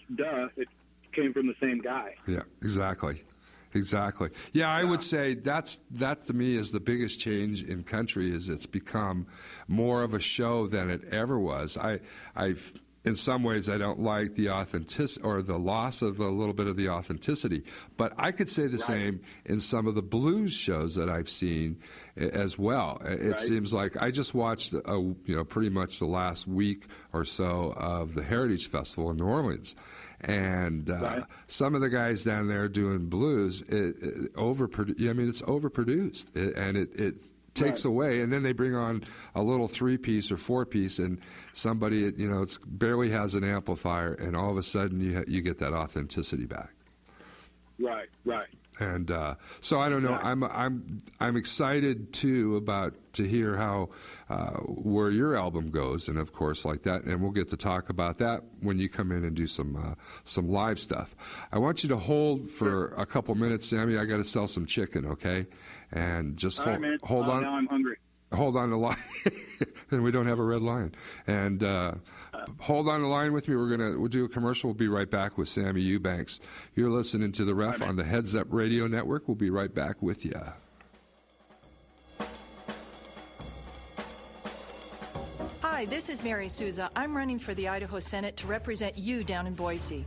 it came from the same guy. Yeah, exactly. Yeah, I would say that to me is the biggest change in country. Is it's become more of a show than it ever was. I've in some ways I don't like the authenticity or the loss of a little bit of the authenticity, but I could say the same in some of the blues shows that I've seen as well. It seems like I just watched pretty much the last week or so of the Heritage Festival in New Orleans. And some of the guys down there doing blues, it's overproduced, and it takes away. And then they bring on a little 3-piece or 4-piece, and somebody, it's barely has an amplifier, and all of a sudden you get that authenticity back. Right. And so I don't know. I'm excited too to hear how where your album goes, and of course like that. And we'll get to talk about that when you come in and do some live stuff. I want you to hold for a couple minutes, Sammy. I got to sell some chicken, okay? And just hold on. Now I'm hungry. Hold on the line, and we don't have a red line. And hold on the line with me. We'll do a commercial. We'll be right back with Sammy Eubanks. You're listening to The Ref on the Heads Up Radio Network. We'll be right back with you. Hi, this is Mary Souza. I'm running for the Idaho Senate to represent you down in Boise.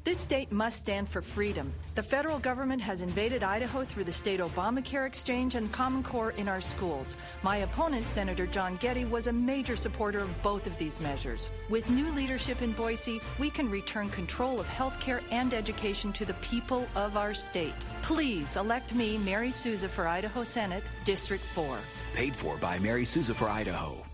This state must stand for freedom. The federal government has invaded Idaho through the state Obamacare exchange and Common Core in our schools. My opponent, Senator John Getty, was a major supporter of both of these measures. With new leadership in Boise, we can return control of health care and education to the people of our state. Please elect me, Mary Souza, for Idaho Senate, District 4. Paid for by Mary Souza for Idaho.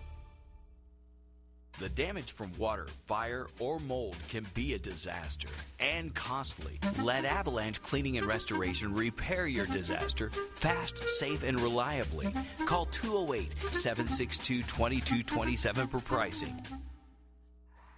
The damage from water, fire, or mold can be a disaster and costly. Let Avalanche Cleaning and Restoration repair your disaster fast, safe, and reliably. Call 208-762-2227 for pricing.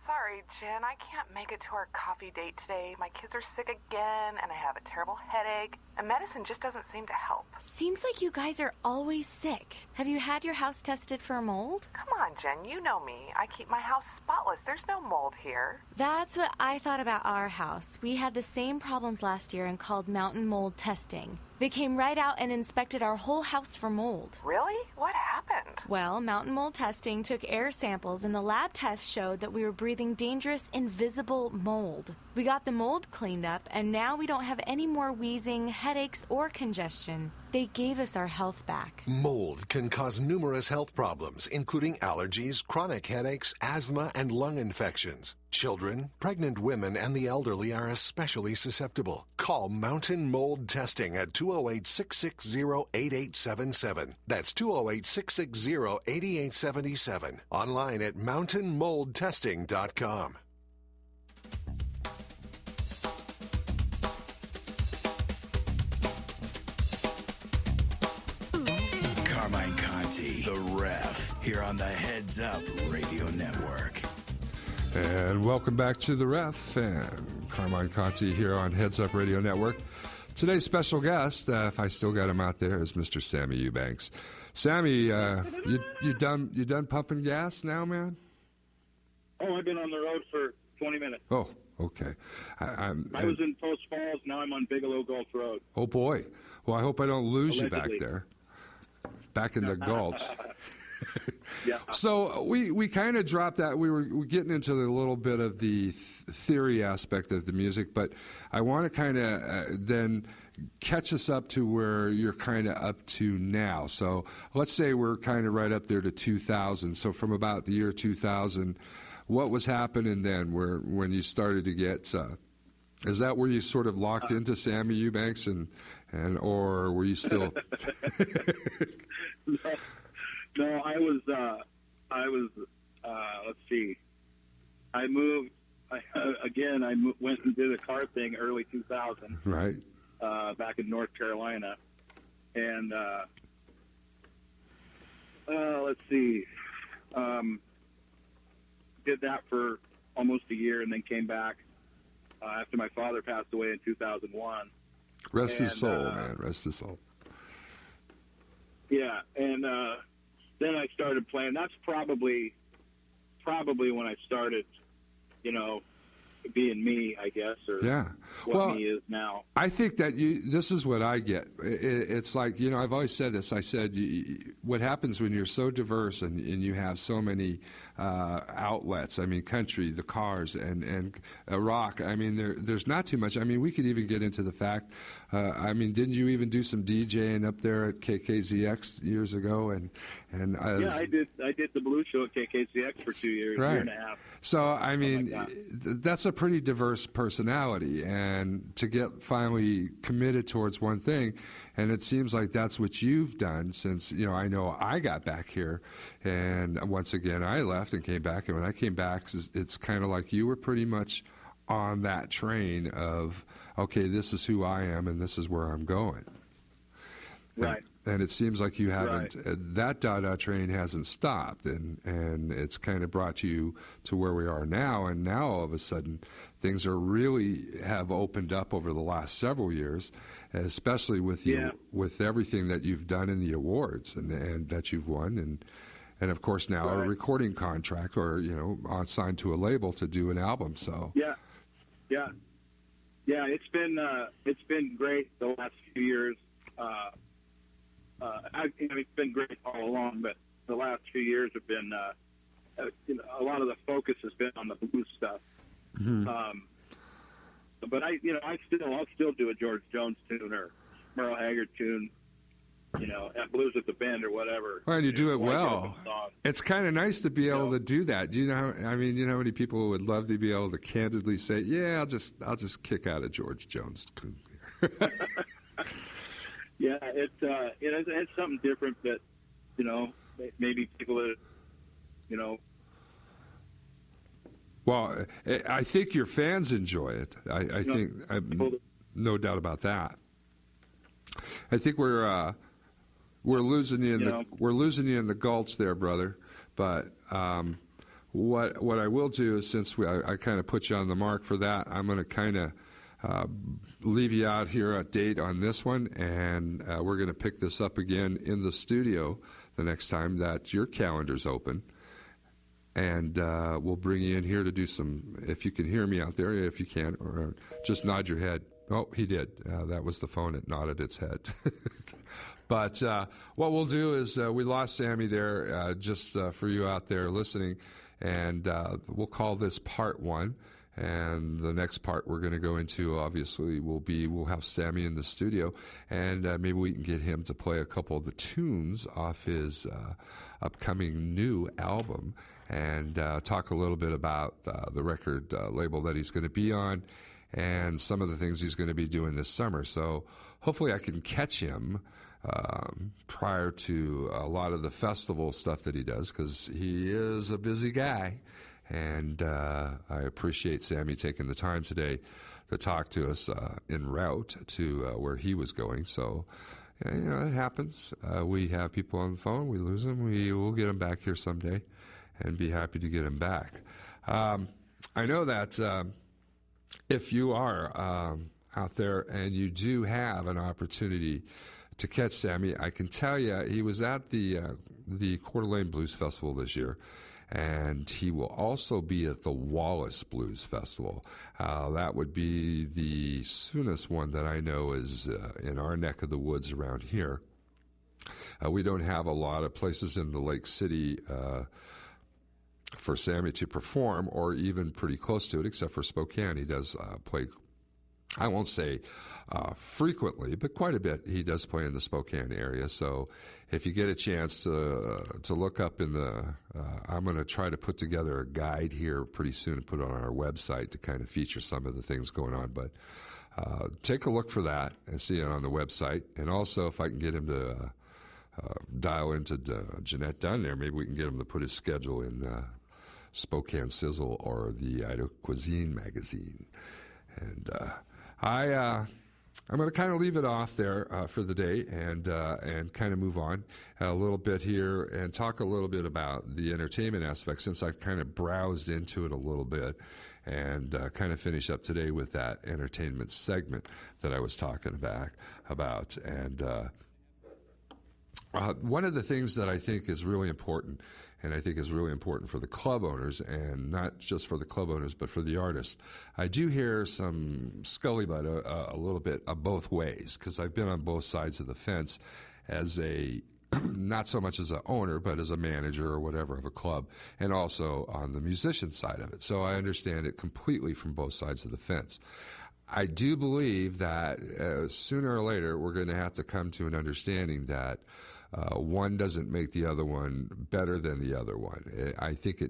Sorry, Jen, I can't make it to our coffee date today. My kids are sick again, and I have a terrible headache, and medicine just doesn't seem to help. Seems like you guys are always sick. Have you had your house tested for mold? Come on, Jen, you know me. I keep my house spotless. There's no mold here. That's what I thought about our house. We had the same problems last year and called mountain mold testing. They came right out and inspected our whole house for mold. Really? What happened? Well, mountain mold testing took air samples, and the lab test showed that we were breathing dangerous, invisible mold. We got the mold cleaned up, and now we don't have any more wheezing, headaches, or congestion. They gave us our health back. Mold can cause numerous health problems, including allergies, chronic headaches, asthma, and lung infections. Children, pregnant women, and the elderly are especially susceptible. Call Mountain Mold Testing at 208-660-8877. That's 208-660-8877. Online at mountainmoldtesting.com. Carmine Conti, The Ref, here on the Heads Up Radio Network. And welcome back to The Ref, and Carmine Conti here on Heads Up Radio Network. Today's special guest, if I still got him out there, is Mr. Sammy Eubanks. Sammy, you done pumping gas now, man? Oh, I've been on the road for 20 minutes. Oh, okay. I was in Post Falls. Now I'm on Bigelow Gulch Road. Oh, boy. Well, I hope I don't lose Allegedly. you back there. Back in the Gulch. Yeah. So we kind of dropped that. We're getting into a little bit of the theory aspect of the music, but I want to kind of then catch us up to where you're kind of up to now. So let's say we're kind of right up there to 2000. So from about the year 2000, what was happening then when you started to get... is that where you sort of locked into Sammy Eubanks and or were you still? No, I was. Let's see. I moved. I went and did a car thing early 2000. Right. Back in North Carolina, and let's see. Did that for almost a year, and then came back. After my father passed away in 2001. Rest his soul, man. Rest his soul. Yeah, and then I started playing. That's probably when I started, being me, I guess, or what me is now. I think that this is what I get. It's like, I've always said this. I said, what happens when you're so diverse and you have so many outlets, I mean, country, the cars, and rock, I mean, there's not too much. I mean, we could even get into the fact, didn't you even do some DJing up there at KKZX years ago? Yeah, I did the blues show at KKZX for 2 years, right. Year and a half. So, I mean, that's a pretty diverse personality, and to get finally committed towards one thing, and it seems like that's what you've done since, I know I got back here, and once again I left and came back, and when I came back, it's kind of like you were pretty much on that train of, okay, this is who I am and this is where I'm going. Right. And it seems like you haven't, that Dada train hasn't stopped, and it's kind of brought you to where we are now. And now all of a sudden, things are really have opened up over the last several years, especially with you, with everything that you've done in the awards and that you've won, and of course now a recording contract or signed to a label to do an album. So yeah, it's been great the last few years. It's been great all along, but the last few years have been, a lot of the focus has been on the blues stuff. Mm-hmm. But I'll still do a George Jones tune or Merle Haggard tune, at Blues with the Band or whatever. Well, and you do it well. It's kind of nice to be able to do that. You know how many people would love to be able to candidly say, "Yeah, I'll just kick out a George Jones tune here." Yeah, it's something different that, maybe people that, Well, I think your fans enjoy it. I think, no doubt about that. I think we're losing you in the gulch there, brother. But what I will do is, since I kind of put you on the mark for that, I'm going to kind of leave you out here a date on this one, and we're going to pick this up again in the studio the next time that your calendar's open, and we'll bring you in here to do some, if you can hear me out there, if you can, or just nod your head. Oh, he did. That was the phone. It nodded its head. But what we'll do is we lost Sammy there just for you out there listening, and we'll call this part one. And the next part we're going to go into, obviously, we'll have Sammy in the studio, and maybe we can get him to play a couple of the tunes off his upcoming new album, and talk a little bit about the record label that he's going to be on, and some of the things he's going to be doing this summer. So hopefully I can catch him prior to a lot of the festival stuff that he does, because he is a busy guy. And I appreciate Sammy taking the time today to talk to us en route to where he was going. So, it happens. We have people on the phone. We lose them. We'll get them back here someday and be happy to get them back. I know that if you are out there and you do have an opportunity to catch Sammy, I can tell you he was at the Coeur d'Alene Blues Festival this year. And he will also be at the Wallace Blues Festival. That would be the soonest one that I know is in our neck of the woods around here. We don't have a lot of places in the Lake City for Sammy to perform, or even pretty close to it, except for Spokane. He does play, I won't say frequently, but quite a bit. He does play in the Spokane area. So if you get a chance to look up in the, I'm going to try to put together a guide here pretty soon and put it on our website to kind of feature some of the things going on. But take a look for that and see it on the website. And also, if I can get him to dial into Jeanette Dunn there, maybe we can get him to put his schedule in Spokane Sizzle or the Idaho Cuisine magazine. And I'm going to kind of leave it off there for the day and kind of move on a little bit here and talk a little bit about the entertainment aspect, since I've kind of browsed into it a little bit, and kind of finish up today with that entertainment segment that I was talking about. And one of the things that I think is really important, and I think is really important for the club owners, and not just for the club owners, but for the artists. I do hear some scullybutt a little bit of both ways, because I've been on both sides of the fence as a, not so much as an owner, but as a manager or whatever of a club, and also on the musician side of it. So I understand it completely from both sides of the fence. I do believe that sooner or later we're going to have to come to an understanding that one doesn't make the other one better than the other one. I think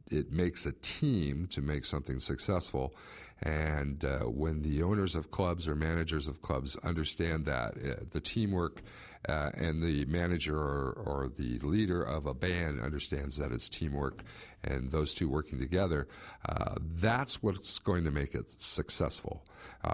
it makes a team to make something successful. And when the owners of clubs or managers of clubs understand that, the teamwork and the manager or the leader of a band understands that it's teamwork and those two working together, that's what's going to make it successful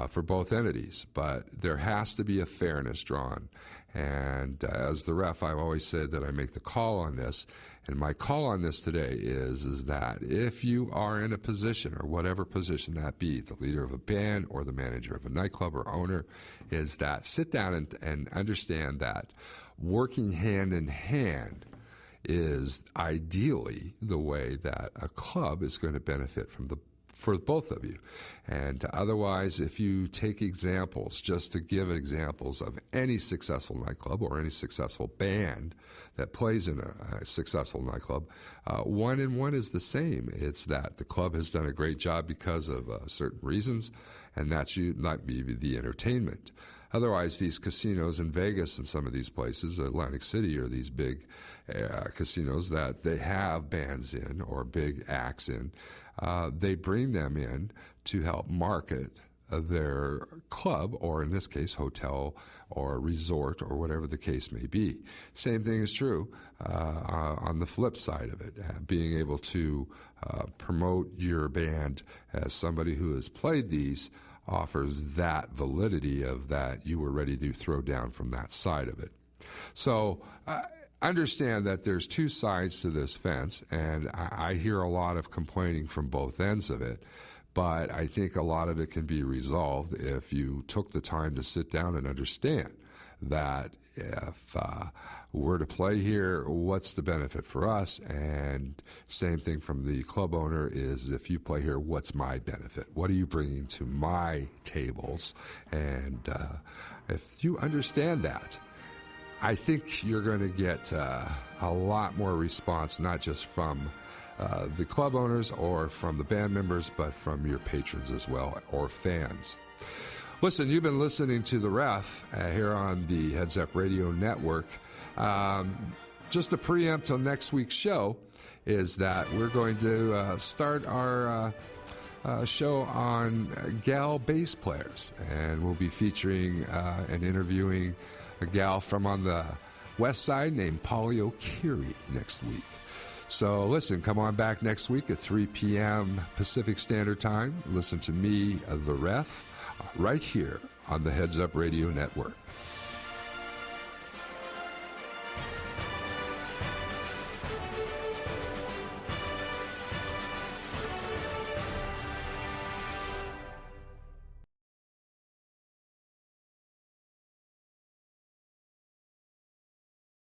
for both entities. But there has to be a fairness drawn. And as the ref, I've always said that I make the call on this. And my call on this today is that if you are in a position, or whatever position that be, the leader of a band or the manager of a nightclub or owner, is that sit down and understand that working hand in hand is ideally the way that a club is going to benefit for both of you. And otherwise, if you take examples, just to give examples of any successful nightclub or any successful band that plays in a successful nightclub, 1 and 1 is the same. It's that the club has done a great job because of certain reasons, and that's not maybe the entertainment. Otherwise, these casinos in Vegas and some of these places, Atlantic City, are these big casinos that they have bands in or big acts in. They bring them in to help market their club, or in this case, hotel or resort or whatever the case may be. Same thing is true on the flip side of it. Being able to promote your band as somebody who has played these offers that validity of that you were ready to throw down from that side of it. So understand that there's two sides to this fence, and I hear a lot of complaining from both ends of it, but I think a lot of it can be resolved if you took the time to sit down and understand that if we're to play here, what's the benefit for us? And same thing from the club owner is, if you play here, what's my benefit? What are you bringing to my tables? And if you understand that, I think you're going to get a lot more response, not just from the club owners or from the band members, but from your patrons as well, or fans. Listen, you've been listening to The Ref here on the Heads Up Radio Network. Just to preempt till next week's show is that we're going to start our show on gal bass players, and we'll be featuring and interviewing a gal from on the west side named Polly O'Keery next week. So listen, come on back next week at 3 p.m. Pacific Standard Time. Listen to me, The Ref, right here on the Heads Up Radio Network.